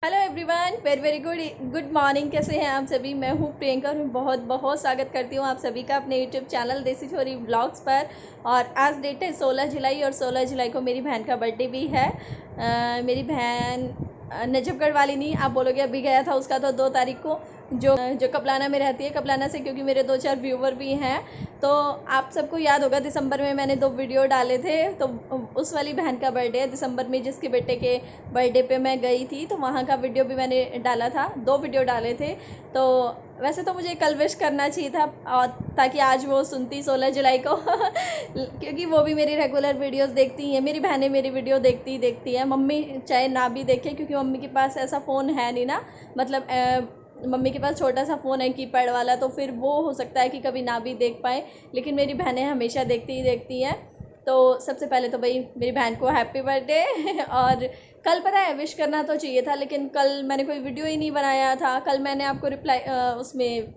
Hello everyone, very very good morning. कैसे हैं आप सभी? मैं हूँ प्रियंका और मैं बहुत बहुत स्वागत करती हूँ आप सभी का अपने यूट्यूब चैनल देसी छोरी ब्लॉग्स पर। और आज डेट है 16 जुलाई और 16 जुलाई को मेरी बहन का बर्थडे भी है। मेरी बहन नजफगढ़ वाली नहीं, आप बोलोगे अभी गया था उसका तो 2 तारीख को, जो कपलाना में रहती है। कपलाना से क्योंकि मेरे 2-4 व्यूवर भी हैं, तो आप सबको याद होगा दिसंबर में मैंने 2 वीडियो डाले थे। तो उस वाली बहन का बर्थडे है दिसंबर में, जिसके बेटे के बर्थडे पे मैं गई थी, तो वहाँ का वीडियो भी मैंने डाला था। 2 वीडियो डाले थे। तो वैसे तो मुझे कल विश करना चाहिए था, और ताकि आज वो सुनती 16 जुलाई को क्योंकि वो भी मेरी रेगुलर वीडियोस देखती हैं। मेरी बहनें मेरी वीडियो देखती हैं। मम्मी चाहे ना भी देखे, क्योंकि मम्मी के पास ऐसा फ़ोन है नहीं ना, मतलब मम्मी के पास छोटा सा फ़ोन है कीपैड वाला, तो फिर वो हो सकता है कि कभी ना भी देख पाए, लेकिन मेरी बहनें हमेशा देखती हैं। तो सबसे पहले तो भाई मेरी बहन को हैप्पी बर्थडे और कल पता है विश करना तो चाहिए था, लेकिन कल मैंने कोई वीडियो ही नहीं बनाया था। कल मैंने आपको रिप्लाई उसमें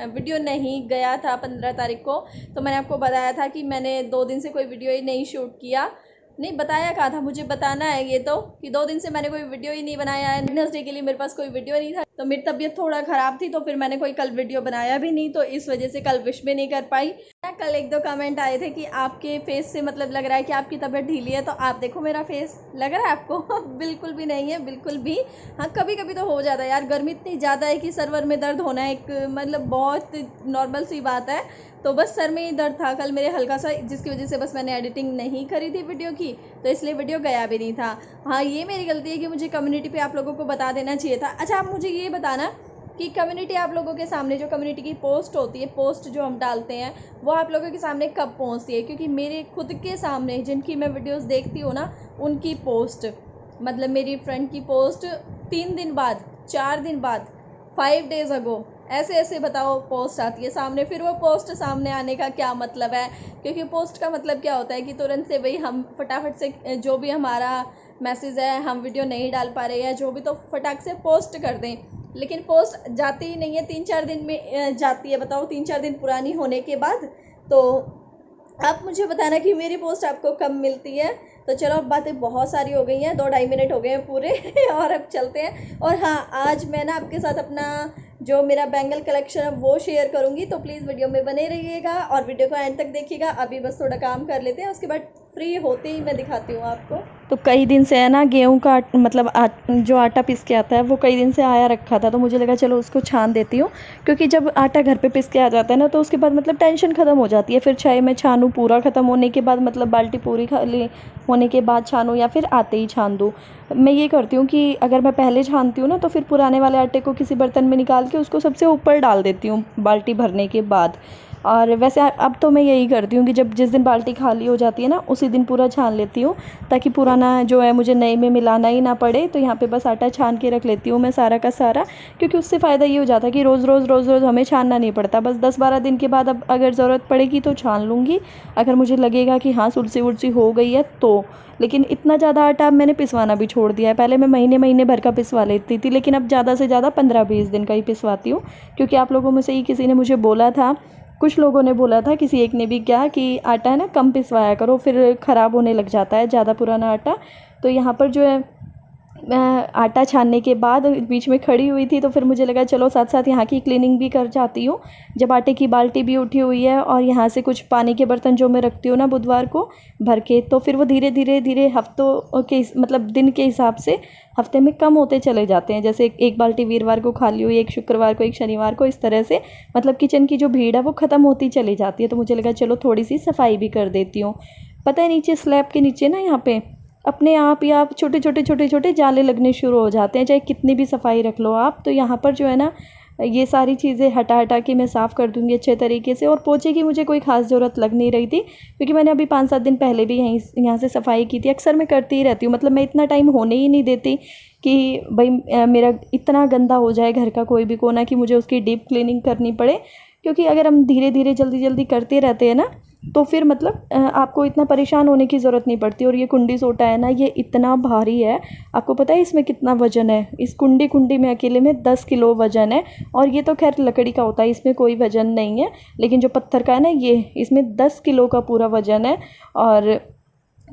वीडियो नहीं गया था 15 तारीख को, तो मैंने आपको बताया था कि मैंने 2 दिन से कोई वीडियो ही नहीं शूट किया। नहीं बताया कहा था, मुझे बताना है ये तो, कि 2 दिन से मैंने कोई वीडियो ही नहीं बनाया है। वेडनेसडे के लिए मेरे पास कोई वीडियो नहीं था, तो मेरी तबीयत थोड़ा ख़राब थी, तो फिर मैंने कोई कल वीडियो बनाया भी नहीं, तो इस वजह से कल विश भी नहीं कर पाई। कल 1-2 कमेंट आए थे कि आपके फेस से मतलब लग रहा है कि आपकी तबीयत ढीली है, तो आप देखो मेरा फेस लग रहा है आपको बिल्कुल भी नहीं है, बिल्कुल भी। हाँ, कभी कभी तो हो जाता है यार, गर्मी इतनी ज़्यादा है कि सर्वर में दर्द होना एक मतलब बहुत नॉर्मल सी बात है। तो बस सर में ही दर्द था कल मेरे हल्का सा, जिसकी वजह से बस मैंने एडिटिंग नहीं करी थी वीडियो की, तो इसलिए वीडियो गया भी नहीं था। हाँ, ये मेरी गलती है कि मुझे कम्युनिटी पे आप लोगों को बता देना चाहिए था। अच्छा, आप मुझे ये बताना कि कम्युनिटी आप लोगों के सामने, जो कम्युनिटी की पोस्ट होती है, पोस्ट जो हम डालते हैं, वो आप लोगों के सामने कब पहुंचती है? क्योंकि मेरे खुद के सामने जिनकी मैं वीडियोस देखती हूँ ना, उनकी पोस्ट, मतलब मेरी फ्रेंड की पोस्ट 3 दिन बाद, 4 दिन बाद, 5 डेज़ अगो, ऐसे ऐसे बताओ पोस्ट आती है सामने। फिर वो पोस्ट सामने आने का क्या मतलब है? क्योंकि पोस्ट का मतलब क्या होता है कि तुरंत से भाई हम फटाफट से जो भी हमारा मैसेज है, हम वीडियो नहीं डाल पा रहे हैं जो भी, तो फटाक से पोस्ट कर दें। लेकिन पोस्ट जाती ही नहीं है, 3-4 दिन में जाती है। बताओ, 3-4 दिन पुरानी होने के बाद। तो आप मुझे बताना कि मेरी पोस्ट आपको कब मिलती है। तो चलो, अब बातें बहुत सारी हो गई हैं, 2-2.5 मिनट हो गए हैं पूरे और अब चलते हैं। और हाँ, आज मैं ना आपके साथ अपना जो मेरा बैंगल कलेक्शन है वो शेयर करूँगी, तो प्लीज़ वीडियो में बने रहिएगा और वीडियो को एंड तक देखिएगा। अभी बस थोड़ा काम कर लेते हैं, उसके बाद फ्री होते ही मैं दिखाती हूँ आपको। तो कई दिन से है ना, गेहूं का मतलब जो आटा पीस के आता है वो कई दिन से आया रखा था, तो मुझे लगा चलो उसको छान देती हूँ। क्योंकि जब आटा घर पे पीस के आ जाता है ना, तो उसके बाद मतलब टेंशन ख़त्म हो जाती है। फिर चाहे मैं छानूँ पूरा ख़त्म होने के बाद, मतलब बाल्टी पूरी खाली होने के बाद छानूँ, या फिर आते ही छान दूँ। मैं ये करती हूँ कि अगर मैं पहले छानती हूँ ना, तो फिर पुराने वाले आटे को किसी बर्तन में निकाल के उसको सबसे ऊपर डाल देती हूँ बाल्टी भरने के बाद। और वैसे अब तो मैं यही करती हूँ कि जिस दिन बाल्टी खाली हो जाती है ना, उसी दिन पूरा छान लेती हूँ, ताकि पुराना जो है मुझे नए में मिलाना ही ना पड़े। तो यहाँ पे बस आटा छान के रख लेती हूँ मैं सारा का सारा, क्योंकि उससे फ़ायदा ये हो जाता है कि रोज़ रोज़ हमें छानना नहीं पड़ता। बस 10-12 दिन के बाद अब अगर ज़रूरत पड़ेगी तो छान लूँगी, अगर मुझे लगेगा कि हाँ सुलसी वुलसी हो गई है तो। लेकिन इतना ज़्यादा आटा अब मैंने पिसवाना भी छोड़ दिया है। पहले मैं महीने भर का पिसवा लेती थी, लेकिन अब ज़्यादा से ज़्यादा 15-20 दिन का ही पिसवाती हूँ। क्योंकि आप लोगों में से ही किसी ने मुझे बोला था, कुछ लोगों ने बोला था, किसी एक ने भी क्या, कि आटा है ना कम पिसवाया करो, फिर ख़राब होने लग जाता है ज़्यादा पुराना आटा। तो यहाँ पर जो है, मैं आटा छानने के बाद बीच में खड़ी हुई थी, तो फिर मुझे लगा चलो साथ साथ यहाँ की क्लीनिंग भी कर जाती हूँ। जब आटे की बाल्टी भी उठी हुई है और यहाँ से कुछ पानी के बर्तन जो मैं रखती हूँ ना बुधवार को भर के, तो फिर वो धीरे धीरे हफ्तों के मतलब दिन के हिसाब से हफ्ते में कम होते चले जाते हैं। जैसे एक बाल्टी वीरवार को खाली हुई, एक शुक्रवार को, एक शनिवार को, इस तरह से मतलब किचन की जो भीड़ है वो ख़त्म होती चली जाती है। तो मुझे लगा चलो थोड़ी सी सफाई भी कर देती हूँ। पता है, नीचे स्लैब के नीचे ना, यहाँ पे अपने आप ही आप छोटे जाले लगने शुरू हो जाते हैं, चाहे कितनी भी सफाई रख लो आप। तो यहाँ पर जो है ना, ये सारी चीज़ें हटा के मैं साफ़ कर दूँगी अच्छे तरीके से। और पोछे की मुझे कोई ख़ास ज़रूरत लग नहीं रही थी, क्योंकि मैंने अभी 5-7 दिन पहले भी यहाँ से सफाई की थी। अक्सर मैं करती ही रहती हूँ, मतलब मैं इतना टाइम होने ही नहीं देती कि भाई मेरा इतना गंदा हो जाए घर का कोई भी कोना कि मुझे उसकी डीप क्लीनिंग करनी पड़े। क्योंकि अगर हम धीरे धीरे जल्दी करते रहते हैं ना, तो फिर मतलब आपको इतना परेशान होने की ज़रूरत नहीं पड़ती। और ये कुंडी सोटा है ना, ये इतना भारी है, आपको पता है इसमें कितना वज़न है? इस कुंडी में अकेले में 10 किलो वज़न है। और ये तो खैर लकड़ी का होता है, इसमें कोई वज़न नहीं है, लेकिन जो पत्थर का है ना, ये इसमें 10 किलो का पूरा वज़न है। और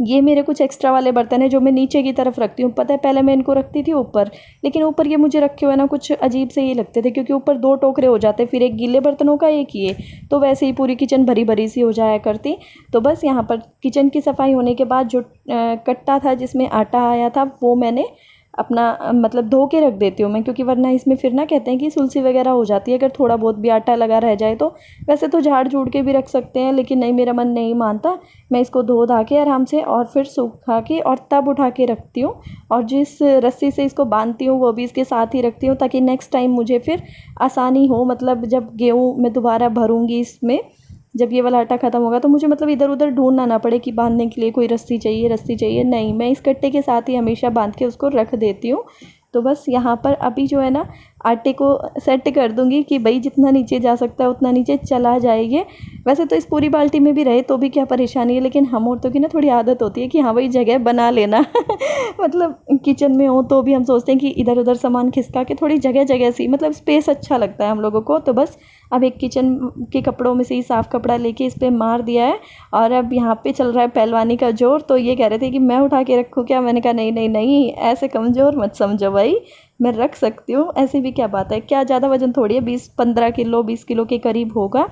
ये मेरे कुछ एक्स्ट्रा वाले बर्तन हैं जो मैं नीचे की तरफ रखती हूँ। पता है पहले मैं इनको रखती थी ऊपर, लेकिन ऊपर ये मुझे रखे हुए ना कुछ अजीब से ही लगते थे, क्योंकि ऊपर 2 टोकरे हो जाते, फिर एक गीले बर्तनों का एक ये, तो वैसे ही पूरी किचन भरी भरी सी हो जाया करती। तो बस यहाँ पर किचन की सफाई होने के बाद जो कट्टा था जिसमें आटा आया था वो मैंने अपना मतलब धो के रख देती हूँ मैं, क्योंकि वरना इसमें फिर ना कहते हैं कि सुलसी वगैरह हो जाती है अगर थोड़ा बहुत भी आटा लगा रह जाए तो। वैसे तो झाड़ झूड़ के भी रख सकते हैं, लेकिन नहीं, मेरा मन नहीं मानता। मैं इसको धो धा के आराम से और फिर सूखा के और तब उठा के रखती हूँ, और जिस रस्सी से इसको बांधती हूँ वो भी इसके साथ ही रखती हूँ, ताकि नेक्स्ट टाइम मुझे फिर आसानी हो। मतलब जब गेहूँ मैं दोबारा भरूँगी इसमें, जब ये वाला आटा ख़त्म होगा तो मुझे मतलब इधर उधर ढूंढना ना पड़े कि बांधने के लिए कोई रस्सी चाहिए। नहीं, मैं इस कट्टे के साथ ही हमेशा बांध के उसको रख देती हूँ। तो बस यहाँ पर अभी जो है ना आटे को सेट कर दूँगी कि भाई जितना नीचे जा सकता है उतना नीचे चला जाएगी। वैसे तो इस पूरी बाल्टी में भी रहे तो भी क्या परेशानी है, लेकिन हम औरतों की ना थोड़ी आदत होती है कि हाँ भाई जगह बना लेना मतलब किचन में हो तो भी हम सोचते हैं कि इधर उधर सामान खिसका के थोड़ी जगह जगह सी, मतलब स्पेस अच्छा लगता है हम लोगों को। तो बस अब एक किचन के कपड़ों में से ही साफ़ कपड़ा लेके इस पर मार दिया है, और अब यहाँ पे चल रहा है पहलवानी का जोर। तो ये कह रहे थे कि मैं उठा के रखूँ क्या, मैंने कहा नहीं नहीं नहीं, ऐसे कमज़ोर मत समझो भाई, मैं रख सकती हूँ, ऐसी भी क्या बात है, क्या ज़्यादा वजन थोड़ी है, 20-15 किलो 20 किलो के करीब होगा।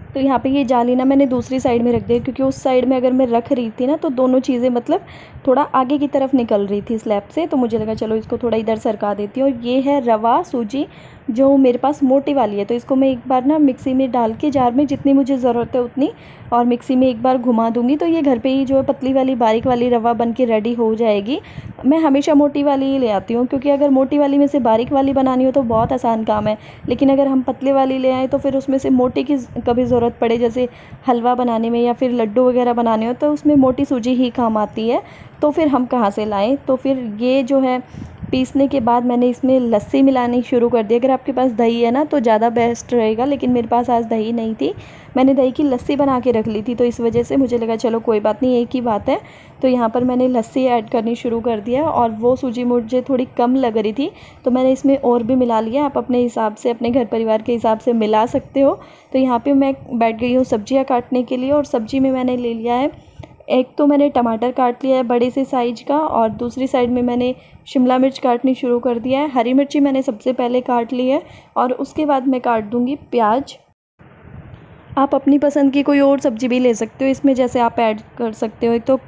तो यहाँ पे ये जाली ना मैंने दूसरी साइड में रख दी, क्योंकि उस साइड में अगर मैं रख रही थी ना तो दोनों चीज़ें मतलब थोड़ा आगे की तरफ निकल रही थी स्लैब से, तो मुझे लगा चलो इसको थोड़ा इधर सरका देती हूँ। और ये है रवा सूजी जो मेरे पास मोटी वाली है, तो इसको मैं एक बार ना मिक्सी में डाल के जार में जितनी मुझे ज़रूरत है उतनी, और मिक्सी में एक बार घुमा दूँगी तो ये घर पे ही जो है पतली वाली बारीक वाली रवा बन के रेडी हो जाएगी। मैं हमेशा मोटी वाली ही ले आती हूँ, क्योंकि अगर मोटी वाली में से बारीक वाली बनानी हो तो बहुत आसान काम है, लेकिन अगर हम पतले वाली ले आएँ तो फिर उसमें से मोटी की कभी ज़रूरत पड़े, जैसे हलवा बनाने में या फिर लड्डू वगैरह बनाने हो तो उसमें मोटी सूजी ही काम आती है, तो फिर हम कहाँ से लाएँ। तो फिर ये जो है पीसने के बाद मैंने इसमें लस्सी मिलानी शुरू कर दी। अगर आपके पास दही है ना तो ज़्यादा बेस्ट रहेगा, लेकिन मेरे पास आज दही नहीं थी, मैंने दही की लस्सी बना के रख ली थी, तो इस वजह से मुझे लगा चलो कोई बात नहीं, एक ही बात है। तो यहाँ पर मैंने लस्सी ऐड करनी शुरू कर दिया, और वो सूजी मुझे थोड़ी कम लग रही थी तो मैंने इसमें और भी मिला लिया। आप अपने हिसाब से, अपने घर परिवार के हिसाब से मिला सकते हो। तो यहाँ पर मैं बैठ गई हूँ सब्जियाँ काटने के लिए, और सब्ज़ी में मैंने ले लिया है, एक तो मैंने टमाटर काट लिया है बड़े से साइज़ का, और दूसरी साइड में मैंने शिमला मिर्च काटनी शुरू कर दिया है। हरी मिर्ची मैंने सबसे पहले काट ली है, और उसके बाद मैं काट दूँगी प्याज। आप अपनी पसंद की कोई और सब्ज़ी भी ले सकते हो इसमें, जैसे आप ऐड कर सकते हो, एक तो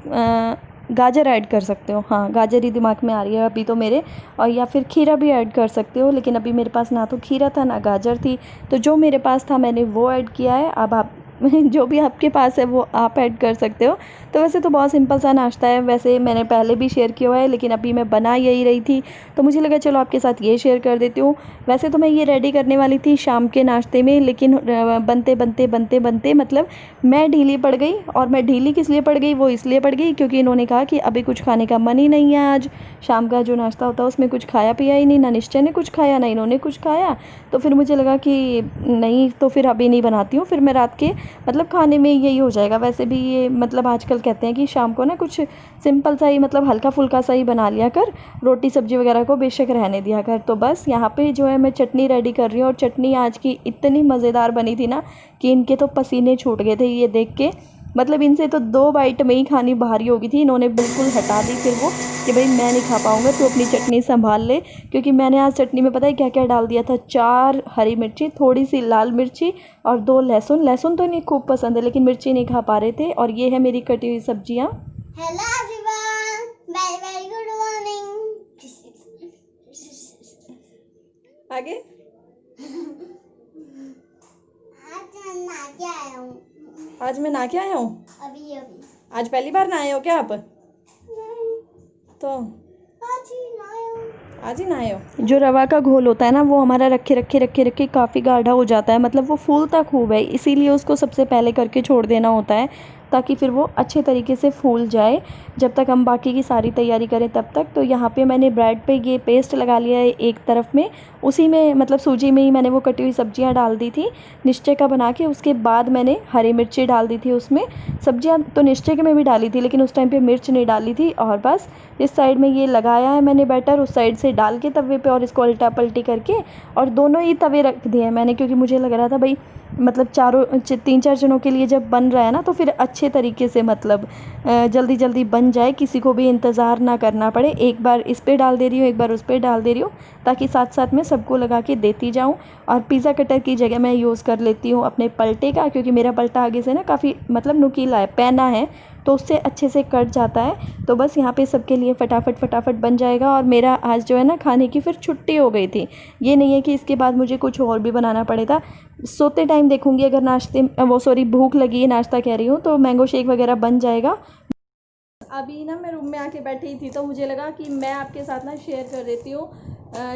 गाजर ऐड कर सकते हो, हाँ गाजर ही दिमाग में आ रही है अभी तो मेरे, और या फिर खीरा भी ऐड कर सकते हो, लेकिन अभी मेरे पास ना तो खीरा था ना गाजर थी, तो जो मेरे पास था मैंने वो ऐड किया है। अब आप जो भी आपके पास है वो आप ऐड कर सकते हो। तो वैसे तो बहुत सिंपल सा नाश्ता है, वैसे मैंने पहले भी शेयर किया हुआ है, लेकिन अभी मैं बना यही रही थी तो मुझे लगा चलो आपके साथ ये शेयर कर देती हूँ। वैसे तो मैं ये रेडी करने वाली थी शाम के नाश्ते में, लेकिन बनते बनते बनते बनते मतलब मैं ढीली पड़ गई। और मैं ढीली किस लिए पड़ गई, वो इसलिए पड़ गई क्योंकि इन्होंने कहा कि अभी कुछ खाने का मन ही नहीं है, आज शाम का जो नाश्ता होता है उसमें कुछ खाया पिया ही नहीं, ना निश्चय ने कुछ खाया ना इन्होंने कुछ खाया। तो फिर मुझे लगा कि नहीं, तो फिर अभी नहीं बनाती हूँ, फिर मैं रात के मतलब खाने में यही हो जाएगा। वैसे भी ये मतलब आजकल कहते हैं कि शाम को ना कुछ सिंपल सा ही, मतलब हल्का फुल्का सा ही बना लिया कर, रोटी सब्जी वगैरह को बेशक रहने दिया कर। तो बस यहाँ पे जो है मैं चटनी रेडी कर रही हूँ, और चटनी आज की इतनी मज़ेदार बनी थी ना कि इनके तो पसीने छूट गए थे ये देख के। मतलब इनसे तो 2 बाइट में ही खानी भारी हो गई थी, इन्होंने बिल्कुल हटा दी फिर वो कि भाई मैं नहीं खा पाऊँगा, तू अपनी चटनी संभाल ले। क्योंकि मैंने आज चटनी में पता है क्या क्या डाल दिया था, 4 हरी मिर्ची, थोड़ी सी लाल मिर्ची और 2 लहसुन। लहसुन तो इन्हें खूब पसंद है, लेकिन मिर्ची नहीं खा पा रहे थे। और ये है मेरी कटी हुई सब्जियाँ। Hello everyone, very very good morning. आगे आज मैं नहा के आया हूँ। अभी आज पहली बार नहाए हो क्या आप? तो आज ही नहाए हो। जो रवा का घोल होता है ना वो हमारा रखे रखे रखे रखे काफ़ी गाढ़ा हो जाता है, मतलब वो फूलता खूब है, इसीलिए उसको सबसे पहले करके छोड़ देना होता है। ताकि फिर वो अच्छे तरीके से फूल जाए जब तक हम बाकी की सारी तैयारी करें तब तक। तो यहाँ पे मैंने ब्रेड पे ये पेस्ट लगा लिया है एक तरफ में, उसी में मतलब सूजी में ही मैंने वो कटी हुई सब्जियाँ डाल दी थी निश्चय का बना के। उसके बाद मैंने हरी मिर्ची डाल दी थी उसमें। सब्जियाँ तो निश्चय के में भी डाली थी लेकिन उस टाइम पे मिर्च नहीं डाली थी। और बस इस साइड में ये लगाया है मैंने बैटर, उस साइड से डाल के तवे पे और इसको उल्टा पलटी करके और दोनों ही तवे रख दिए हैं मैंने, क्योंकि मुझे लग रहा था भाई मतलब 3-4 जनों के लिए जब बन रहा है ना तो फिर अच्छे तरीके से मतलब जल्दी जल्दी बन जाए, किसी को भी इंतज़ार ना करना पड़े। एक बार इस पे डाल दे रही हूँ, एक बार उस पे डाल दे रही हूँ, ताकि साथ साथ में सबको लगा के देती जाऊँ। और पिज़्ज़ा कटर की जगह मैं यूज़ कर लेती हूँ अपने पलटे का, क्योंकि मेरा पलटा आगे से ना काफ़ी मतलब नुकीला है, पैना है, तो उससे अच्छे से कट जाता है। तो बस यहाँ पे सबके लिए फटाफट बन जाएगा। और मेरा आज जो है ना खाने की फिर छुट्टी हो गई थी। ये नहीं है कि इसके बाद मुझे कुछ और भी बनाना पड़ेगा। सोते टाइम देखूँगी अगर भूख लगी है, नाश्ता कह रही हूँ, तो मैंगो शेक वगैरह बन जाएगा। अभी ना मैं रूम में आके बैठी थी तो मुझे लगा कि मैं आपके साथ ना शेयर कर देती हूँ।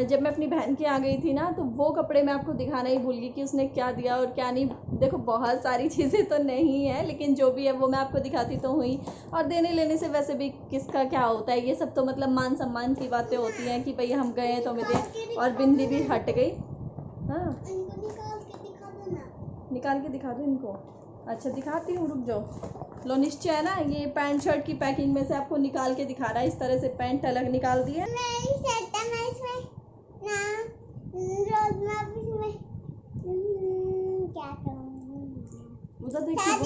जब मैं अपनी बहन के यहाँ गई थी ना तो वो कपड़े मैं आपको दिखाना ही भूल गई कि उसने क्या दिया और क्या नहीं। देखो बहुत सारी चीज़ें तो नहीं है लेकिन जो भी है वो मैं आपको दिखाती तो हुई। और देने लेने से वैसे भी किसका क्या होता है, ये सब तो मतलब मान सम्मान की बातें होती हैं कि भाई हम गए तो हमें दे। और बिंदी भी हट गई। हाँ निकाल के दिखा दो इनको। अच्छा दिखाती हूँ, रुक जाओ। लो निश्चय है ना, ये पैंट शर्ट की पैकिंग में से आपको निकाल के दिखा रहा है। इस तरह से पैंट अलग निकाल दी है। उधर देखिए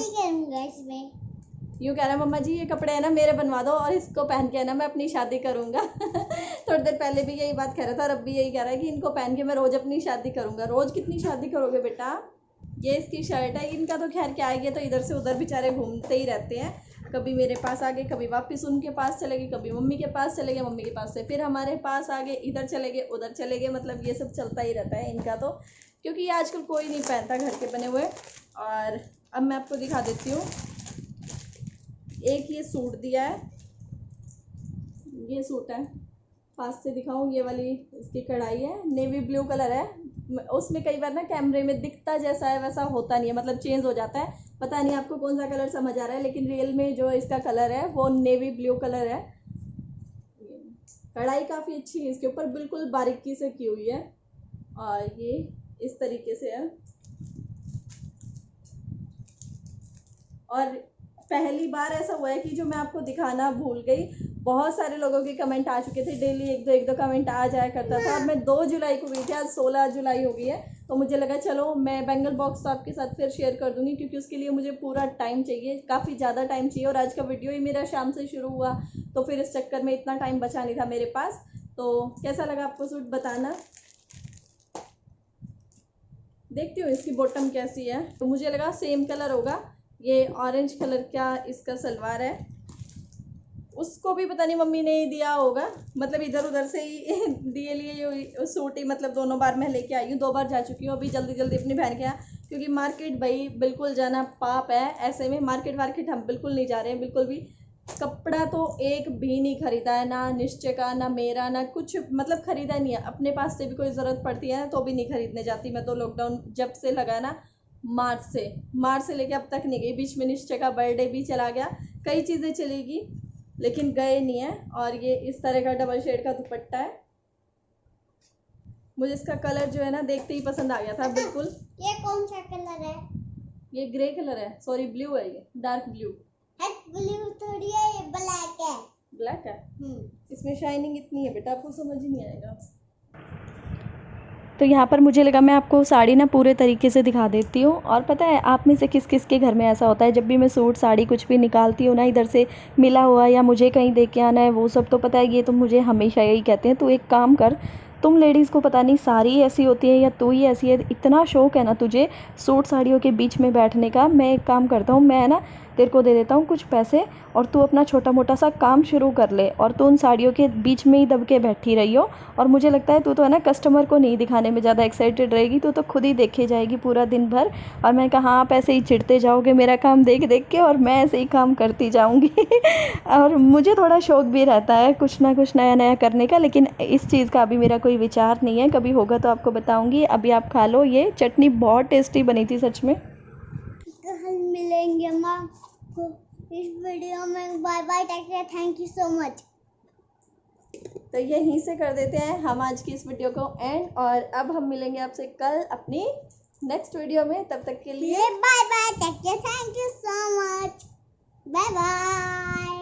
यूँ कह रहा है मम्मा जी ये कपड़े है ना मेरे बनवा दो और इसको पहन के है ना मैं अपनी शादी करूँगा। थोड़ी देर पहले भी यही बात कह रहा था और अब भी यही कह रहा है कि इनको पहन के मैं रोज़ अपनी शादी करूँगा। रोज़ कितनी शादी करोगे बेटा। ये इसकी शर्ट है। इनका तो खैर क्या है, ये तो इधर से उधर बेचारे घूमते ही रहते हैं। कभी मेरे पास आ गए, कभी वापस उनके पास चले गए, कभी मम्मी के पास चले गए, मम्मी के पास से फिर हमारे पास आ गए, इधर चले गए उधर चले गए। मतलब ये सब चलता ही रहता है इनका तो, क्योंकि ये आजकल कोई नहीं पहनता घर के बने हुए। और अब मैं आपको दिखा देती हूँ। एक ये सूट दिया है, ये सूट है, पास से दिखाऊँ, ये वाली इसकी कढ़ाई है, नेवी ब्लू कलर है। उसमें कई बार ना कैमरे में दिखता जैसा है वैसा होता नहीं है, मतलब चेंज हो जाता है। पता नहीं आपको कौन सा कलर समझ आ रहा है, लेकिन रियल में जो इसका कलर है वो नेवी ब्लू कलर है। कढ़ाई काफ़ी अच्छी है इसके ऊपर, बिल्कुल बारीकी से की हुई है। और ये इस तरीके से है। और पहली बार ऐसा हुआ है कि जो मैं आपको दिखाना भूल गई। बहुत सारे लोगों के कमेंट आ चुके थे, डेली एक दो कमेंट आ जाया करता था। और मैं 2 जुलाई को गई थी, आज 16 जुलाई हो गई है। तो मुझे लगा चलो मैं बेंगल बॉक्स तो आपके साथ फिर शेयर कर दूंगी, क्योंकि उसके लिए मुझे पूरा टाइम चाहिए, काफ़ी ज़्यादा टाइम चाहिए। और आज का वीडियो ही मेरा शाम से शुरू हुआ तो फिर इस चक्कर में इतना टाइम बचा नहीं था मेरे पास। तो कैसा लगा आपको सूट बताना। देखती हूँ इसकी बॉटम कैसी है। तो मुझे लगा सेम कलर होगा। ये ऑरेंज कलर का इसका सलवार है। उसको भी पता नहीं मम्मी ने ही दिया होगा, मतलब इधर उधर से ही दिए लिए सूट ही, मतलब दोनों बार मैं लेके आई हूँ, 2 बार जा चुकी हूँ। अभी जल्दी जल्दी अपनी बहन के यहाँ, क्योंकि मार्केट भाई बिल्कुल जाना पाप है। ऐसे में मार्केट हम बिल्कुल नहीं जा रहे हैं, बिल्कुल भी। कपड़ा तो एक भी नहीं खरीदा है, ना निश्चय का, ना मेरा, ना कुछ, मतलब खरीदा नहीं है। अपने पास से भी कोई ज़रूरत पड़ती है ना तो भी नहीं खरीदने जाती मैं तो। लॉकडाउन जब से लगा ना, मार्च से लेके अब तक नहीं गई। बीच में निश्चय का बर्थडे भी चला गया, कई चीज़ें चलेगी लेकिन गए नहीं है। और ये इस तरह का डबल शेड का दुपट्टा है। मुझे इसका कलर जो है ना देखते ही पसंद आ गया था बिल्कुल। ये कौन सा कलर है? ये ग्रे कलर है, सॉरी ब्लू है, ये डार्क ब्लू। ब्लू थोड़ी है, ये ब्लैक है। ब्लैक है। इसमें शाइनिंग इतनी है बेटा, आपको समझ ही नहीं आएगा। तो यहाँ पर मुझे लगा मैं आपको साड़ी ना पूरे तरीके से दिखा देती हूँ। और पता है आप में से किस किस के घर में ऐसा होता है, जब भी मैं सूट साड़ी कुछ भी निकालती हूँ ना, इधर से मिला हुआ या मुझे कहीं दे के आना है, वो सब तो पता है ये तो मुझे हमेशा यही कहते हैं, तू एक काम कर, तुम लेडीज़ को पता नहीं सारी ऐसी होती है या तू ही ऐसी है, इतना शौक है ना तुझे सूट साड़ियों के बीच में बैठने का। मैं एक काम करता हूँ, मैं ना तेरे को दे देता हूँ कुछ पैसे और तू अपना छोटा मोटा सा काम शुरू कर ले और तू उन साड़ियों के बीच में ही दब के बैठी रही हो। और मुझे लगता है तू तो है ना कस्टमर को नहीं दिखाने में ज़्यादा एक्साइटेड रहेगी, तू तो खुद ही देखे जाएगी पूरा दिन भर। और मैं कहा आप ऐसे ही चिढ़ते जाओगे मेरा काम देख देख के और मैं ऐसे ही काम करती जाऊँगी। और मुझे थोड़ा शौक भी रहता है कुछ ना कुछ नया नया करने का, लेकिन इस चीज़ का अभी मेरा कोई विचार नहीं है, कभी होगा तो आपको बताऊँगी। अभी आप खा लो, ये चटनी बहुत टेस्टी बनी थी सच में। कल मिलेंगे माँ। इस वीडियो में bye bye, take care, thank you so much. तो यहीं से कर देते हैं हम आज की इस वीडियो को एंड, और अब हम मिलेंगे आपसे कल अपनी नेक्स्ट वीडियो में। तब तक के लिए bye bye, take care, thank you so much, bye bye.